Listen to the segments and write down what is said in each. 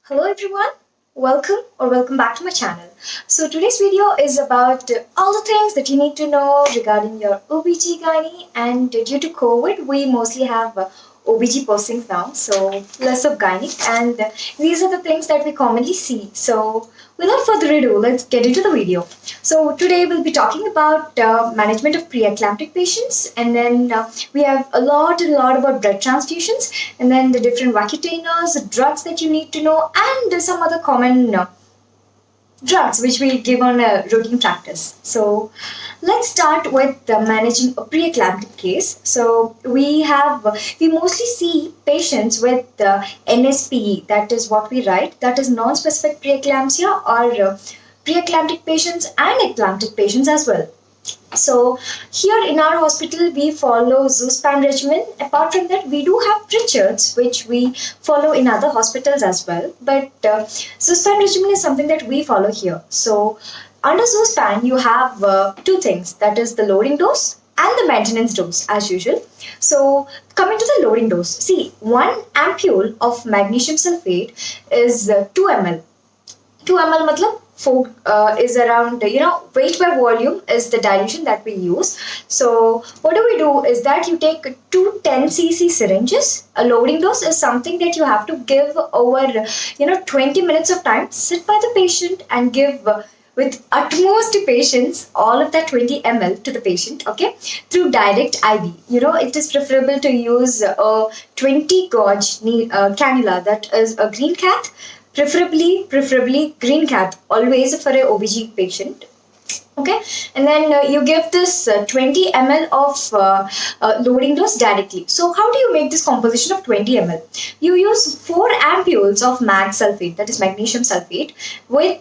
Hello everyone, welcome back to my channel. So today's video is about all the things that you need to know regarding your OBGYN, and due to COVID we mostly have OBG postings now, so less of gynae, and these are the things that we commonly see. So without further ado, let's get into the video. So today we'll be talking about management of preeclamptic patients, and then we have a lot about blood transfusions, and then the different vacutainers, the drugs that you need to know, and some other common drugs which we give on a routine practice. So let's start with managing a preeclamptic case. So we mostly see patients with NSPE, that is what we write, that is non-specific preeclampsia, or preeclamptic patients and eclamptic patients as well. So here in our hospital we follow Zuspan regimen. Apart from that, we do have Pritchard's, which we follow in other hospitals as well. But Zuspan regimen is something that we follow here. So under Zuspan, you have two things, that is the loading dose and the maintenance dose as usual. So coming to the loading dose, see, 1 ampule of magnesium sulfate is 2 ml. 2 ml matlab is around, weight by volume is the dilution that we use. So what do is that you take 2 10cc syringes. A loading dose is something that you have to give over 20 minutes of time. Sit by the patient and give with utmost patience all of that 20 ml to the patient, okay, through direct IV. It is preferable to use a 20 gauge cannula, that is a green cath. Preferably green cath, always for a OBG patient. Okay, and then you give this 20 ml of loading dose directly. So how do you make this composition of 20 ml? You use 4 ampules of mag sulfate, that is magnesium sulfate, with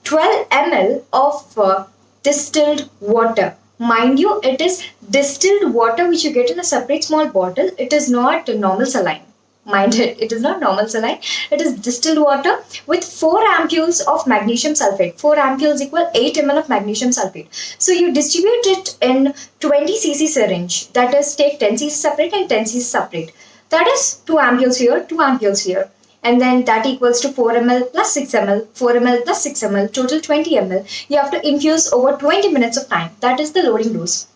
12 ml of distilled water. Mind you, it is distilled water which you get in a separate small bottle. It is not normal saline. Mind it is not normal saline. It is distilled water with 4 ampules of magnesium sulfate. 4 ampules equal 8 ml of magnesium sulfate. So you distribute it in 20cc syringe. That is, take 10cc separate and 10cc separate. That is 2 ampules here, 2 ampules here. And then that equals to 4 ml plus 6 ml, 4 ml plus 6 ml, total 20 ml. You have to infuse over 20 minutes of time. That is the loading dose.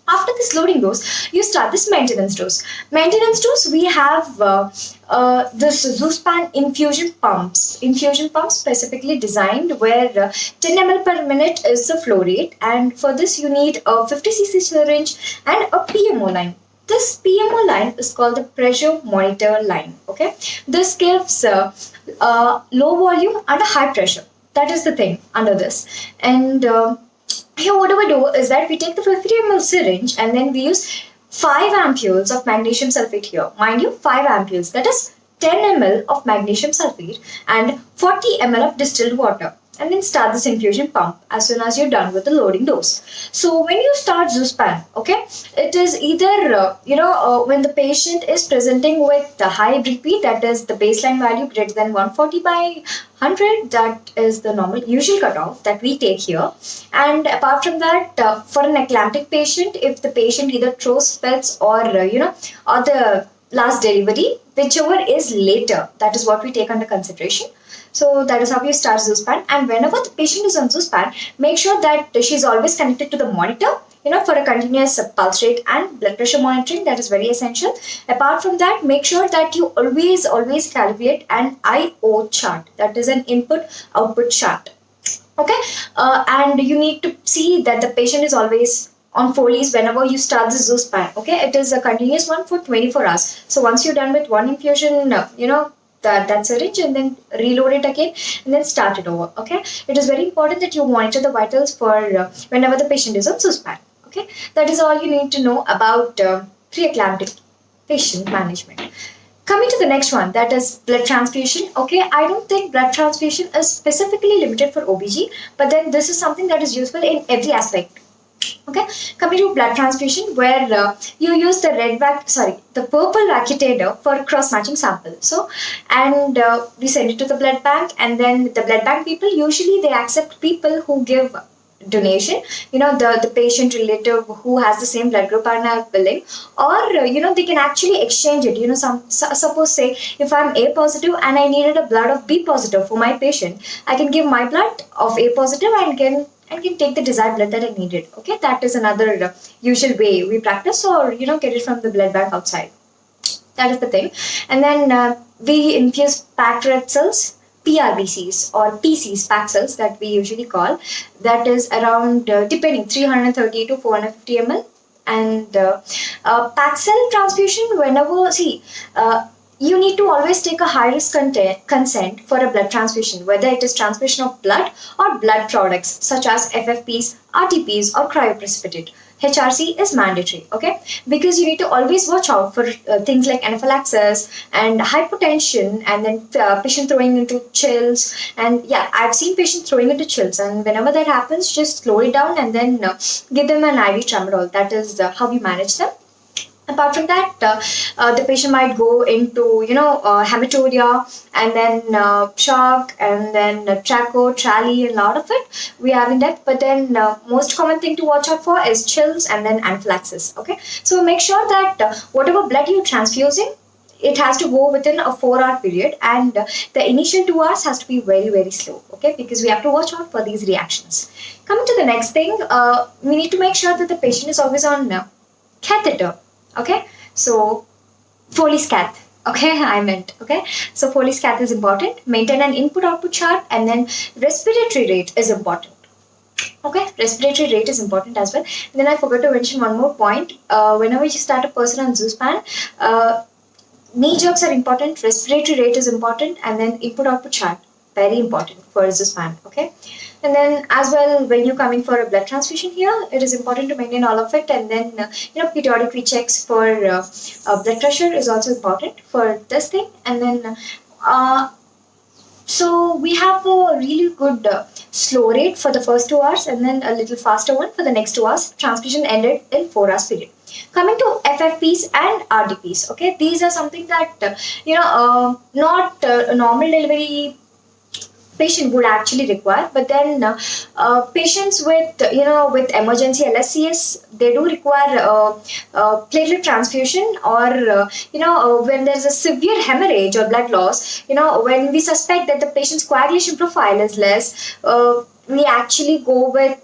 After this loading dose, you start this maintenance dose. Maintenance dose, we have this Zuspan infusion pumps. Infusion pumps specifically designed where 10 ml per minute is the flow rate. And for this, you need a 50cc syringe and a PMO line. This PMO line is called the pressure monitor line. Okay, this gives low volume and a high pressure. That is the thing under this. And here what do is that we take the 50 ml syringe and then we use 5 ampules of magnesium sulfate here. Mind you, 5 ampules, that is 10 ml of magnesium sulfate and 40 ml of distilled water. And then start this infusion pump as soon as you're done with the loading dose. So when you start Zuspan, okay, it is either, when the patient is presenting with the high BP, that is the baseline value greater than 140 by 100, that is the normal usual cutoff that we take here. And apart from that, for an eclamptic patient, if the patient either throws fits or, or the last delivery, whichever is later, that is what we take under consideration. So that is how you start Zuspan. And whenever the patient is on Zuspan, make sure that she's always connected to the monitor, for a continuous pulse rate and blood pressure monitoring. That is very essential. Apart from that, make sure that you always calibrate an IO chart. That is an input-output chart. Okay, and you need to see that the patient is always on Foley's whenever you start the Zuspan. Okay, it is a continuous one for 24 hours. So once you're done with one infusion, that syringe, and then reload it again and then start it over. Okay, it is very important that you monitor the vitals for whenever the patient is on Zuspan. Okay, that is all you need to know about preeclamptic patient management. Coming to the next one, that is blood transfusion. Okay, I don't think blood transfusion is specifically limited for OBG, but then this is something that is useful in every aspect. Okay, coming to blood transfusion, where you use the purple vacutainer for cross-matching sample. So, and we send it to the blood bank, and then the blood bank people usually they accept people who give donation, the patient relative who has the same blood group and are willing, or they can actually exchange it. Suppose, say, if I'm A positive and I needed a blood of B positive for my patient, I can give my blood of A positive and can take the desired blood that I needed. Okay, that is another usual way we practice, or get it from the blood bank outside. That is the thing. And then we infuse packed red cells, PRBCs or PCs, packed cells that we usually call. That is around, depending, 330 to 450 ml. And packed cell transfusion, you need to always take a high risk consent for a blood transfusion, whether it is transfusion of blood or blood products such as FFPs, RTPs, or cryoprecipitate. HRC is mandatory, okay? Because you need to always watch out for things like anaphylaxis and hypotension, and then patient throwing into chills. And yeah, I've seen patients throwing into chills, and whenever that happens, just slow it down and then give them an IV tramadol. That is how we manage them. Apart from that, the patient might go into, hematuria, and then shock, and then tracho, trally, a lot of it we have in depth. But then most common thing to watch out for is chills and then anaphylaxis. Okay, so make sure that whatever blood you're transfusing, it has to go within a 4-hour period, and the initial 2 hours has to be very, very slow. Okay, because we have to watch out for these reactions. Coming to the next thing, we need to make sure that the patient is always on catheter. Okay, so Foley's cath. Okay, so Foley's cath is important. Maintain an input-output chart, and then respiratory rate is important. Okay, respiratory rate is important as well. And then I forgot to mention one more point. Whenever you start a person on Zuspan, knee jerks are important, respiratory rate is important, and then input-output chart, very important for Zuspan. Okay. And then as well, when you're coming for a blood transfusion here, it is important to maintain all of it. And then, periodic rechecks for blood pressure is also important for this thing. And then, so we have a really good slow rate for the first 2 hours, and then a little faster one for the next 2 hours. Transfusion ended in 4 hours period. Coming to FFPs and RDPs, okay, these are something that, not a normal delivery patient would actually require, but then patients with emergency LSCS, they do require platelet transfusion, or when there's a severe hemorrhage or blood loss, when we suspect that the patient's coagulation profile is less, we actually go with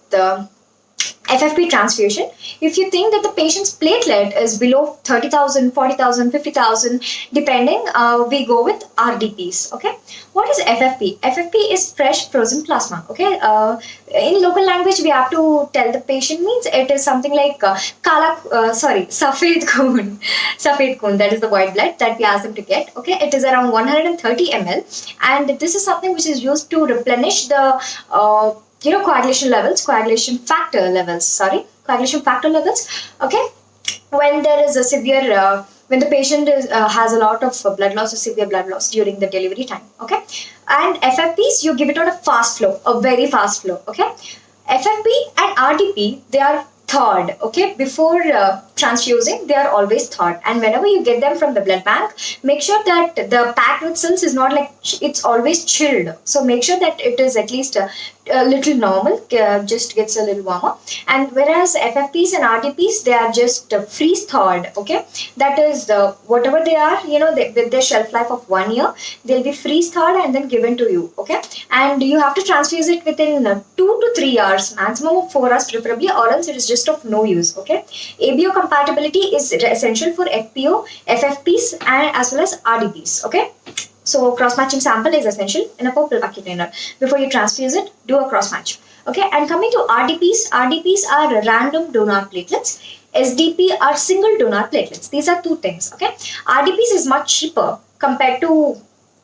FFP transfusion. If you think that the patient's platelet is below 30,000, 40,000, 50,000, depending, we go with RDPs. Okay, what is FFP? FFP is fresh frozen plasma. Okay, in local language, we have to tell the patient, means it is something like Safed Khoon. Safed Khoon, that is the white blood that we ask them to get. Okay, it is around 130 ml, and this is something which is used to replenish the coagulation factor levels. Okay, when there is a severe, when the patient has a lot of blood loss or severe blood loss during the delivery time. Okay, and FFPs, you give it on a fast flow, a very fast flow. Okay, FFP and RDP, they are thawed. Okay, before transfusing, they are always thawed, and whenever you get them from the blood bank, make sure that the packed with cells is not like, it's always chilled. So make sure that it is at least a little normal, just gets a little warmer. And whereas FFPs and RDPs, they are just freeze thawed. Okay, that is whatever they are, with their shelf life of 1 year, they'll be freeze thawed and then given to you. Okay, and you have to transfuse it within 2 to 3 hours, maximum of 4 hours preferably, or else it is just of no use. Okay, ABO compatibility is essential for FPO, FFPs, and as well as RDPs. Okay, so cross-matching sample is essential in a purple bucket container. Before you transfuse it, do a cross-match. Okay, and coming to RDPs, RDPs are random donor platelets. SDP are single donor platelets. These are two things. Okay, RDPs is much cheaper compared to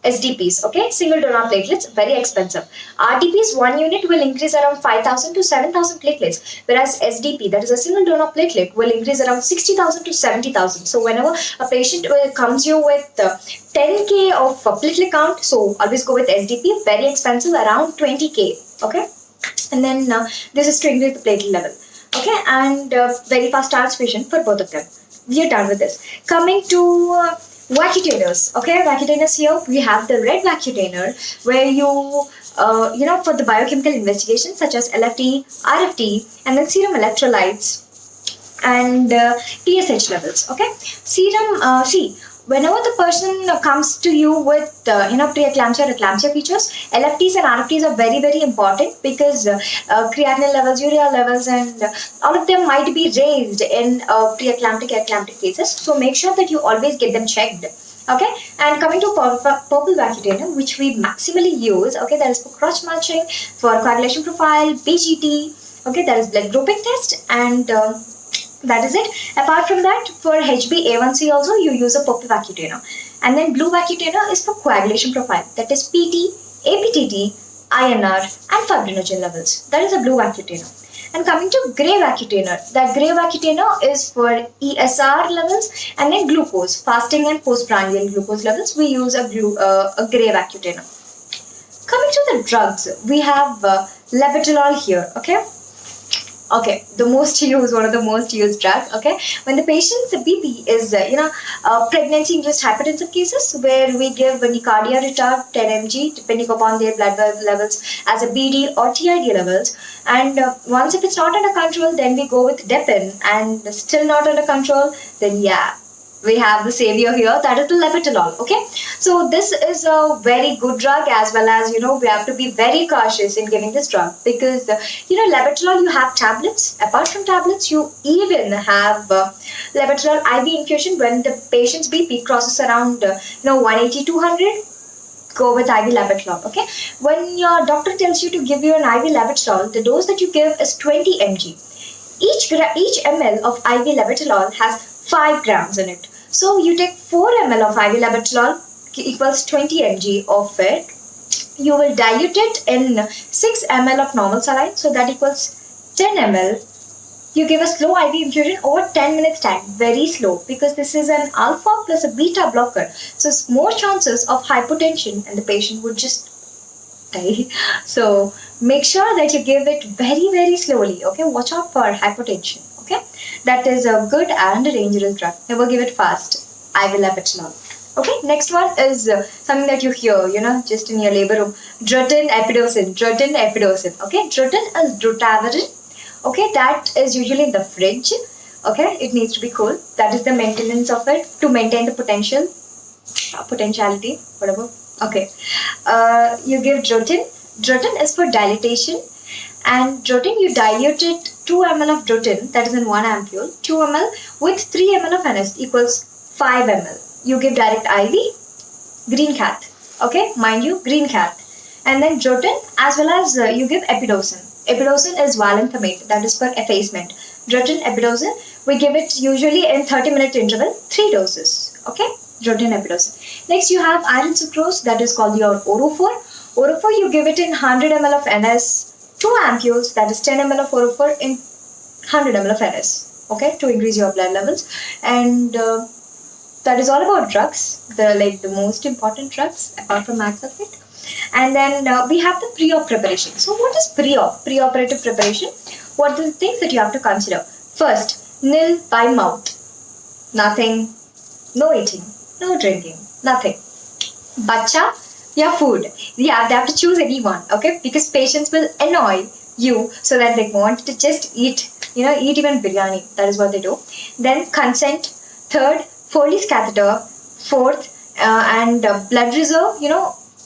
SDPs. Okay, single donor platelets, very expensive. RDPs, 1 unit will increase around 5,000 to 7,000 platelets, whereas SDP, that is a single donor platelet, will increase around 60,000 to 70,000. So whenever a patient comes you with 10K of platelet count, so always go with SDP, very expensive, around 20K. Okay, and then this is to increase the platelet level. Okay, and very fast transfusion for both of them. We are done with this. Coming to Vacutainers. Okay, vacutainers here. We have the red vacutainer where for the biochemical investigations such as LFT, RFT, and then serum electrolytes and TSH levels. Okay, serum. See, whenever the person comes to you with preeclampsia or eclampsia features, LFTs and RFTs are very important because creatinine levels, urea levels, and all of them might be raised in eclamptic cases. So make sure that you always get them checked. Okay, and coming to purple vacutainer, which we maximally use. Okay, that is for crotch matching, for coagulation profile, BGT. Okay, that is blood grouping test, and that is it. Apart from that, for HbA1c also you use a purple vacutainer. And then blue vacutainer is for coagulation profile. That is PT, APTT, INR and fibrinogen levels. That is a blue vacutainer. And coming to grey vacutainer, that grey vacutainer is for ESR levels and then glucose, fasting and postprandial glucose levels. We use a grey vacutainer. Coming to the drugs, we have labetalol here. Okay, one of the most used drug. Okay, when the patient's BP is pregnancy-induced hypertensive cases where we give Nicardia retard 10 mg depending upon their blood levels as a BD or TID levels, and once if it's not under control, then we go with Depin, and still not under control, then yeah, we have the savior here, that is the labetalol. Okay, so this is a very good drug, as well as we have to be very cautious in giving this drug because labetalol, you have tablets. Apart from tablets, you even have labetalol IV infusion when the patient's BP crosses around 180 200. Go with IV labetalol. Okay, when your doctor tells you to give you an IV labetalol, the dose that you give is 20 mg. Each ml of IV labetalol has 5 grams in it. So you take 4 ml of IV labetalol equals 20 mg of it. You will dilute it in 6 ml of normal saline, so that equals 10 ml. You give a slow IV infusion over 10 minutes time, very slow, because this is an alpha plus a beta blocker. So more chances of hypotension and the patient would just die. So make sure that you give it very slowly. Okay, watch out for hypotension. Okay, that is a good and a dangerous drug. Never give it fast. IV labetalol. Okay, next one is something that you hear, just in your labor room. Drutin epidosin. Okay, drutin is drutaverine. Okay, that is usually in the fridge. Okay, it needs to be cool. That is the maintenance of it to maintain the potentiality, whatever. Okay, you give drutin. Drutin is for dilatation, and drutin you dilute it 2 ml of drutin, that is in 1 ampule, 2 ml with 3 ml of NS equals 5 ml. You give direct IV, green cath. Okay, mind you, green cath. And then drutin as well as you give epidosin. Epidosin is valentamate, that is for effacement. Drutin, epidosin, we give it usually in 30-minute interval, 3 doses. Okay, drutin, epidosin. Next you have iron sucrose, that is called your Orofor. Orofor you give it in 100 ml of NS, 2 ampules, that is 10 ml of Orofor in 100 ml of NS. Okay, to increase your blood levels. And that is all about drugs, the most important drugs apart from max sulfate. And then we have the pre-op preparation. So what is pre-op? Pre-operative preparation. What are the things that you have to consider? First, nil by mouth. Nothing, no eating, no drinking, nothing. Bacha, yeah, food. Yeah, they have to choose any one, okay? Because patients will annoy you so that they want to just eat, eat even biryani. That is what they do. Then consent. Third, Foley's catheter. Fourth, and blood reserve,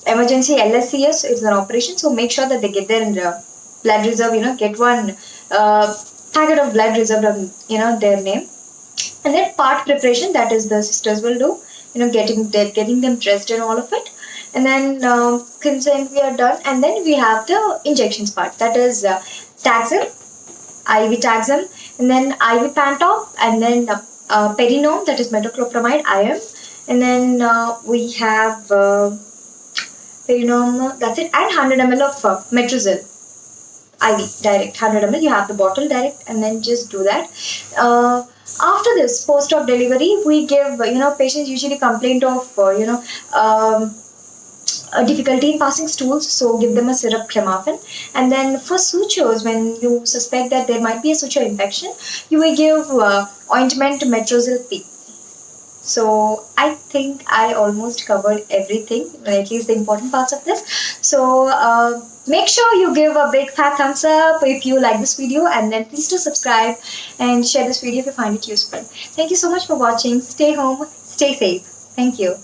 emergency LSCS is an operation, so make sure that they get there in the blood reserve, get one packet of blood reserve of, their name. And then part preparation, that is the sisters will do, getting them dressed and all of it. And then consent, we are done. And then we have the injections part, that is Taxim, IV Taxim, and then IV Pantop, and then Perinom, that is metoclopramide IM. And then we have Perinom, that's it, and 100 ml of Metrozil IV direct, 100 ml. You have the bottle direct, and then just do that. After this post-op delivery, we give patients usually complaint of a difficulty in passing stools, so give them a syrup clemafin. And then for sutures, when you suspect that there might be a suture infection, you will give ointment Metrozil P. So I think I almost covered everything, at least the important parts of this. So make sure you give a big fat thumbs up if you like this video, and then please do subscribe and share this video if you find it useful. Thank you so much for watching. Stay home, stay safe. Thank you.